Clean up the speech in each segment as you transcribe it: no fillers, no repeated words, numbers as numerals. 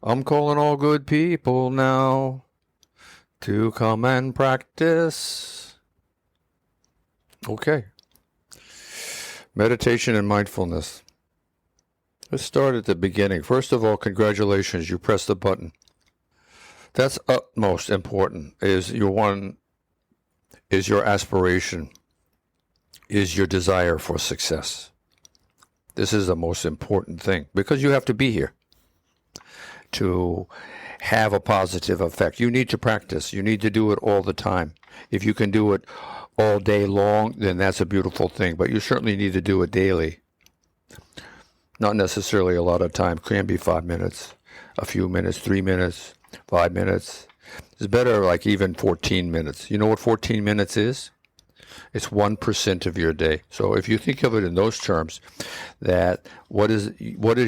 I'm calling all good people now to come and practice. Okay. Meditation and mindfulness. Let's start at the beginning. First of all, congratulations, you pressed the button. That's utmost important, is your aspiration, is your desire for success. This is the most important thing, because you have to be here to have a positive effect. You need to practice. You need to do it all the time. If you can do it all day long, then that's a beautiful thing, but you certainly need to do it daily. Not necessarily a lot of time. Can be 5 minutes, a few minutes, 3 minutes, 5 minutes. It's better like even 14 minutes. You know what 14 minutes is? It's 1% of your day. So if you think of it in those terms, that what is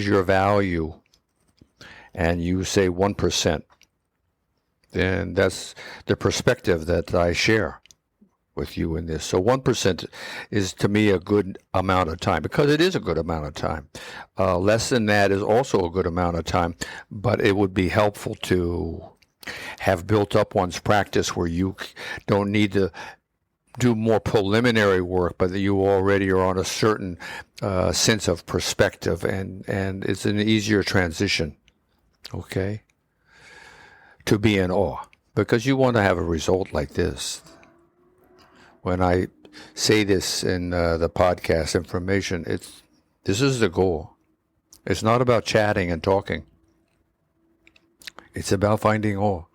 your value, and you say 1%, then that's the perspective that I share with you in this. So 1% is, to me, a good amount of time, because it is a good amount of time. Less than that is also a good amount of time, but it would be helpful to have built up one's practice where you don't need to do more preliminary work, but that you already are on a certain sense of perspective, and it's an easier transition, okay, to be in awe, because you want to have a result like this. When I say this in the podcast information, this is the goal. It's not about chatting and talking. It's about finding awe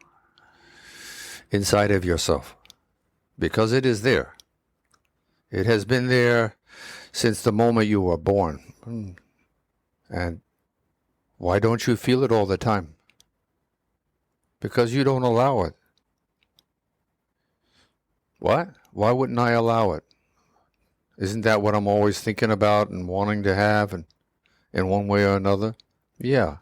inside of yourself, because it is there. It has been there since the moment you were born. And why don't you feel it all the time? Because you don't allow it. What? Why wouldn't I allow it? Isn't that what I'm always thinking about and wanting to have, and in one way or another? Yeah.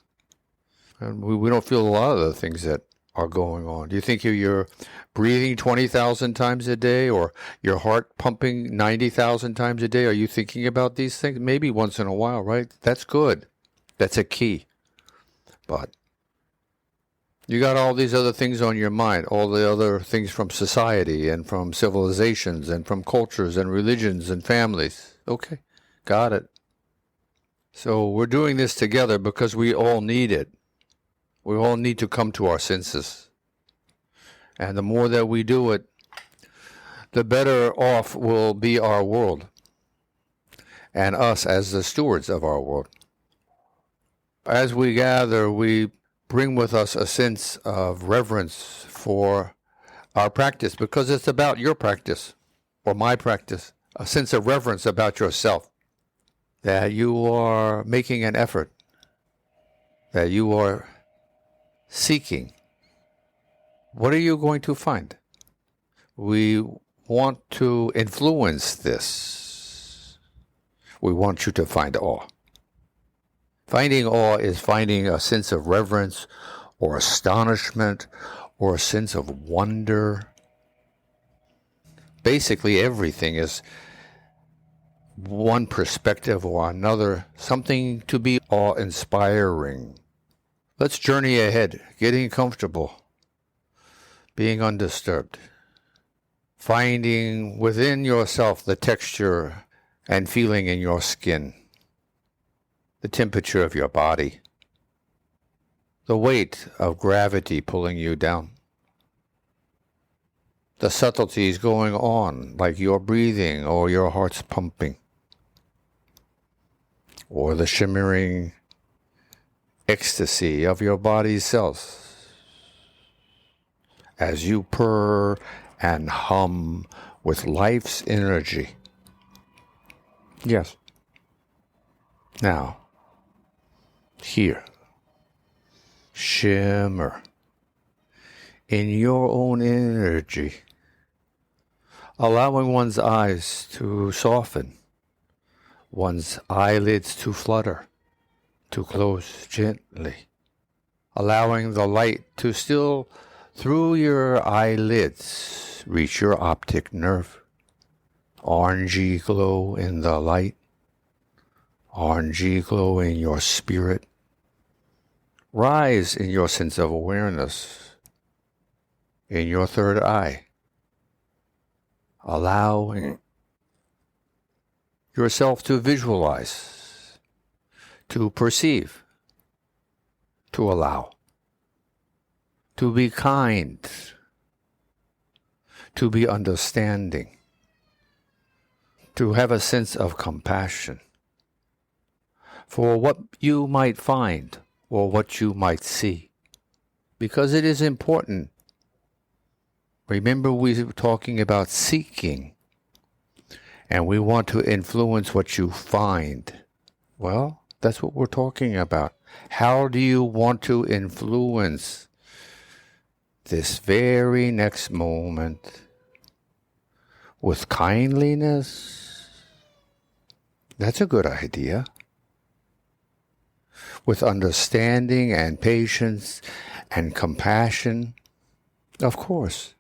And we don't feel a lot of the things that are going on. Do you think you're breathing 20,000 times a day, or your heart pumping 90,000 times a day? Are you thinking about these things? Maybe once in a while, right? That's good. That's a key. But you got all these other things on your mind, all the other things from society and from civilizations and from cultures and religions and families. Okay, got it. So we're doing this together because we all need it. We all need to come to our senses. And the more that we do it, the better off will be our world, and us as the stewards of our world. As we gather, we bring with us a sense of reverence for our practice, because it's about your practice or my practice, a sense of reverence about yourself, that you are making an effort, that you are seeking. What are you going to find? We want to influence this. We want you to find awe. Finding awe is finding a sense of reverence or astonishment or a sense of wonder. Basically, everything is one perspective or another, something to be awe-inspiring. Let's journey ahead, getting comfortable, being undisturbed, finding within yourself the texture and feeling in your skin, the temperature of your body, the weight of gravity pulling you down, the subtleties going on, like your breathing or your heart's pumping, or the shimmering ecstasy of your body's cells as you purr and hum with life's energy. Yes. Now, here, shimmer in your own energy, allowing one's eyes to soften, one's eyelids to flutter, to close gently, allowing the light to still, through your eyelids, reach your optic nerve. Orangey glow in the light, orangey glow in your spirit, rise in your sense of awareness, in your third eye, allowing yourself to visualize, to perceive, to allow, to be kind, to be understanding, to have a sense of compassion for what you might find or what you might see, because it is important. Remember, we were talking about seeking, and we want to influence what you find. Well, that's what we're talking about. How do you want to influence this very next moment? With kindliness? That's a good idea. With understanding and patience and compassion? Of course.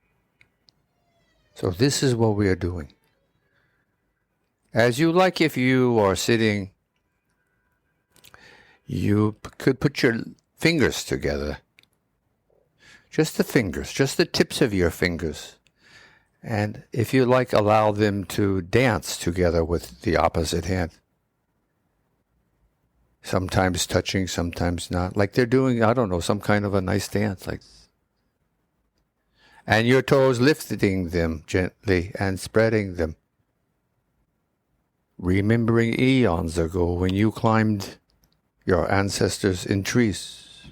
So this is what we are doing. As you like, if you are sitting, you could put your fingers together. Just the fingers, just the tips of your fingers. And if you like, allow them to dance together with the opposite hand. Sometimes touching, sometimes not. Like they're doing, I don't know, some kind of a nice dance. And your toes, lifting them gently and spreading them. Remembering eons ago when you climbed your ancestors in trees.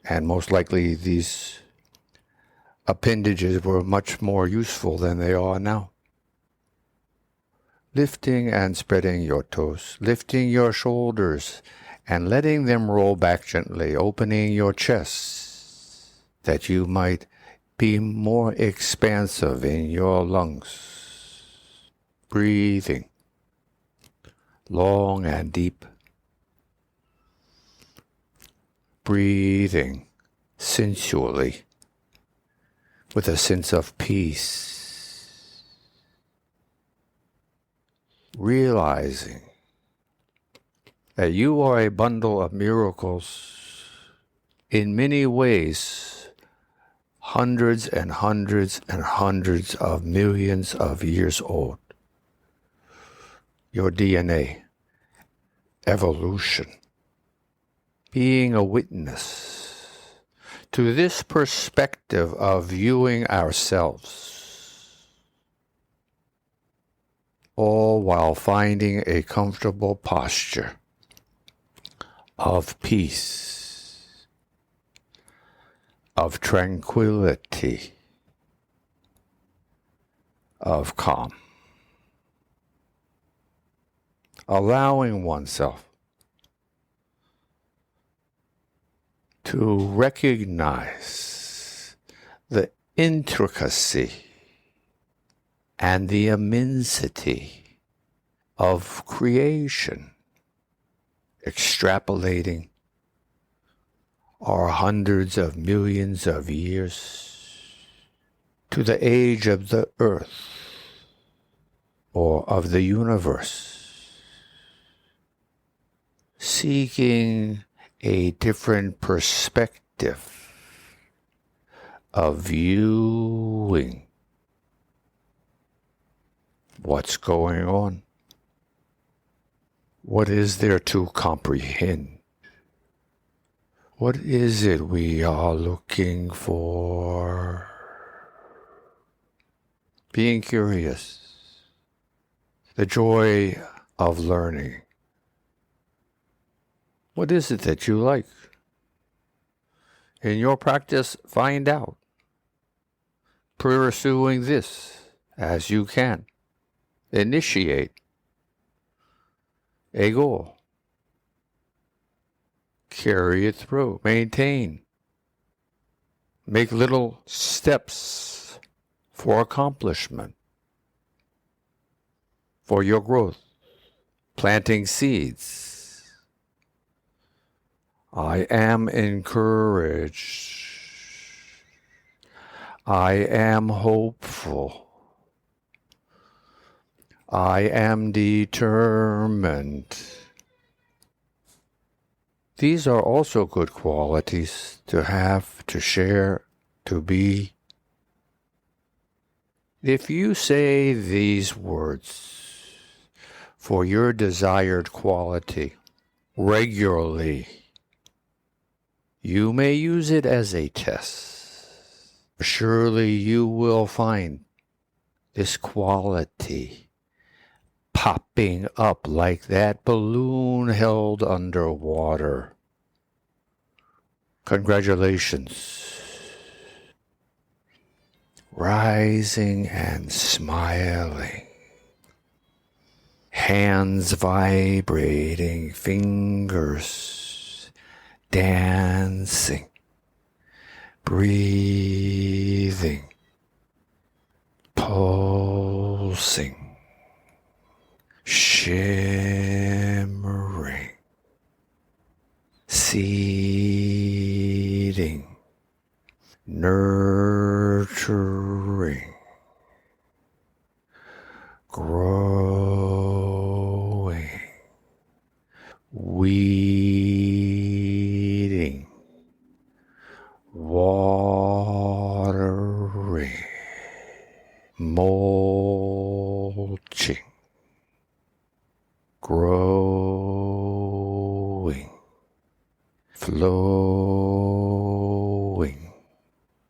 And most likely these appendages were much more useful than they are now. Lifting and spreading your toes, lifting your shoulders and letting them roll back gently, opening your chest that you might be more expansive in your lungs. Breathing long and deep. Breathing sensually with a sense of peace. Realizing that you are a bundle of miracles in many ways, hundreds and hundreds and hundreds of millions of years old. Your DNA, evolution, being a witness to this perspective of viewing ourselves, all while finding a comfortable posture of peace, of tranquility, of calm. Allowing oneself to recognize the intricacy and the immensity of creation, extrapolating our hundreds of millions of years to the age of the earth or of the universe, seeking a different perspective of viewing what's going on. What is there to comprehend? What is it we are looking for? Being curious, the joy of learning. What is it that you like? In your practice, find out. Pursuing this as you can. Initiate a goal. Carry it through. Maintain. Make little steps for accomplishment, for your growth. Planting seeds. I am encouraged. I am hopeful. I am determined. These are also good qualities to have, to share, to be. If you say these words for your desired quality regularly, you may use it as a test. Surely you will find this quality popping up like that balloon held underwater. Congratulations. Rising and smiling. Hands vibrating, fingers dancing, breathing, pulsing, shimmering, seeding, nurturing, growing, weeding, watering, mulching, growing, flowing,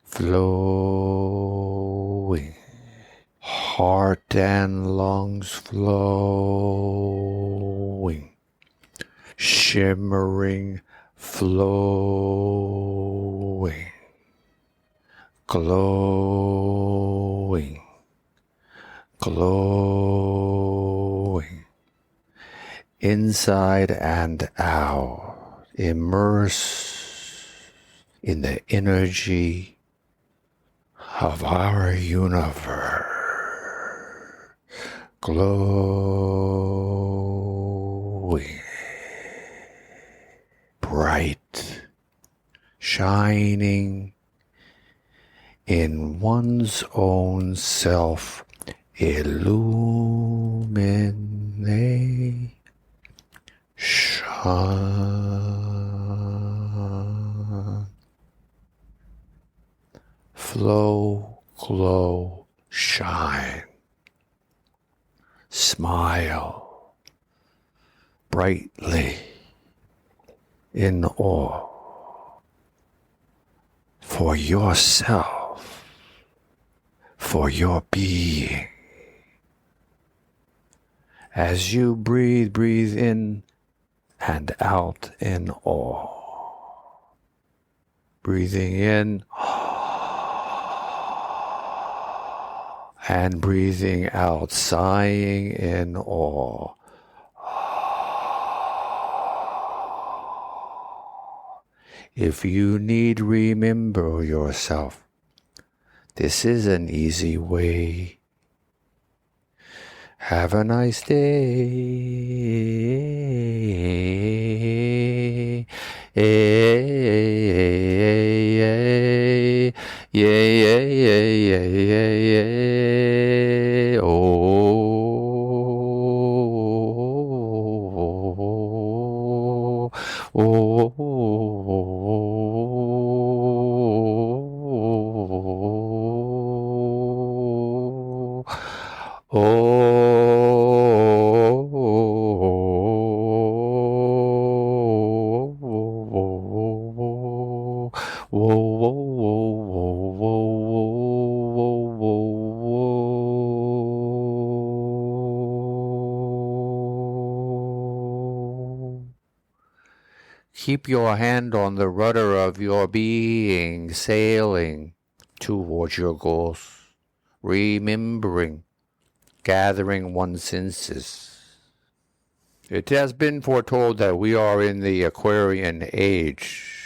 flowing, heart and lungs flowing, shimmering, flowing, glowing, glowing, inside and out, immerse in the energy of our universe, glowing, bright, shining in one's own self, illuminate, shine, flow, glow, shine, smile brightly in awe for yourself, for your being. As you breathe, breathe in and out in awe. Breathing in and breathing out, sighing in awe. If you need remember yourself, this is an easy way. Have a nice day. Keep your hand on the rudder of your being, sailing towards your goals, remembering, gathering one's senses. It has been foretold that we are in the Aquarian age.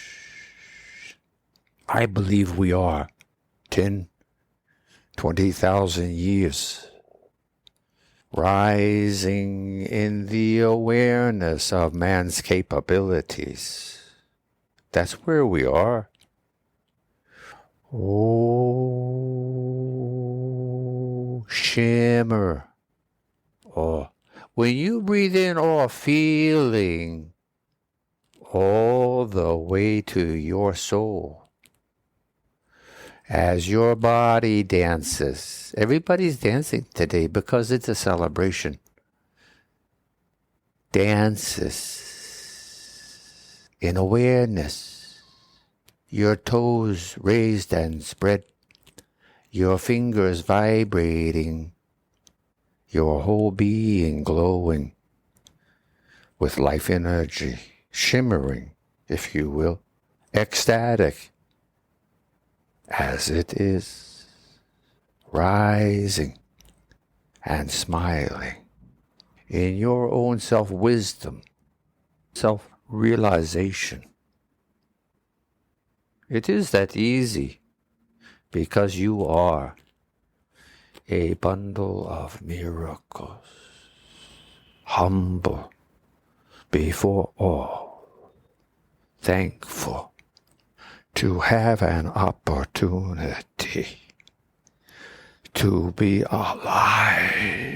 I believe we are 10, 20,000 years. Rising in the awareness of man's capabilities. That's where we are. Oh, shimmer. Oh, when you breathe in, feeling, all the way to your soul. As your body dances, everybody's dancing today because it's a celebration. Dances in awareness, your toes raised and spread, your fingers vibrating, your whole being glowing with life energy, shimmering, if you will, ecstatic as it is, rising and smiling in your own self-wisdom, self-realization. It is that easy because you are a bundle of miracles, humble before all, thankful to have an opportunity to be alive.